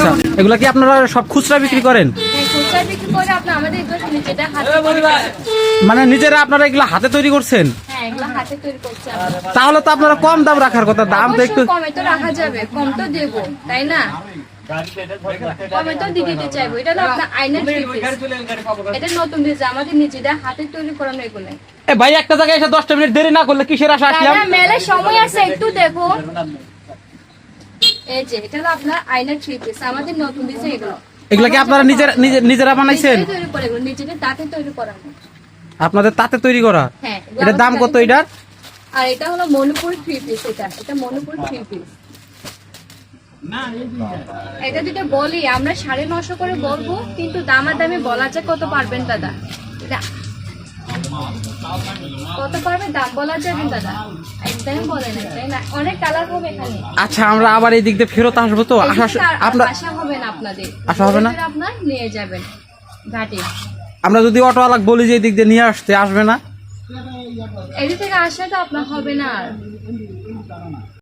আচ্ছা, এগুলা কি আপনারা সব খুচরা বিক্রি করেন? হ্যাঁ, খুচরা বিক্রি করে আপনি আমাদের এগুলো নিজেদের হাতে তৈরি করা। মানে নিজেরা আপনারা এগুলা হাতে তৈরি করছেন? হ্যাঁ, এগুলো হাতে তৈরি করছি আমরা। তাহলে তো আপনারা কম দাম রাখার কথা, দাম তো একটু অবশ্যই কমে তো রাখা যাবে, কম তো দেবো, তাই না? কমে তো দিয়ে দিতে চাইবো। এটা হলো আপনার আয়নার থ্রি পিস। এটা নতুন ডিজাইন, আমাদের নিজেদের হাতে তৈরি করানো এগুলো। এ ভাই, একটা জায়গায় এসে 10টা মিনিট দেরি না করলে কিসের আশা আসলাম? দাদা মেলার সময় আছে, একটু দেখো। এই যে এটা হলো আপনার আয়নার থ্রি পিস, আমাদের নতুন ডিজাইন এগুলো। এগুলা কি আপনারা নিজেরা বানাইছেন? নিজেরাই তৈরি করে এগুলো, নিজেদের দাঁতে তৈরি করানো। আপনাদের তাতে তৈরি করা? হ্যাঁ। এটার দাম কত এটার? আর এটা হলো মণিপুর থ্রি পিস। এটা মণিপুর থ্রি পিস। এটা যদি বলি আমরা 950 করে বলবো, কিন্তু দামাদামি বলা যায় কত পারবেন দাদা? এটা কত পারবে দাম বলা যাবে দাদা? একদম বলে না, তাই না? অনেক কালার হবে এখানে। আচ্ছা, আমরা আবার এই দিক দিয়ে ফেরত আসবো তো? আপনার আশা হবে না আপনাদের, আশা হবে না? আপনার নিয়ে যাবেন ঘাটে। আমরা যদি অটোওয়ালা বলি যে এই দিক দিয়ে নিয়ে আসতে, আসবে না? এদিক থেকে আসা তো আপনার হবে না আর।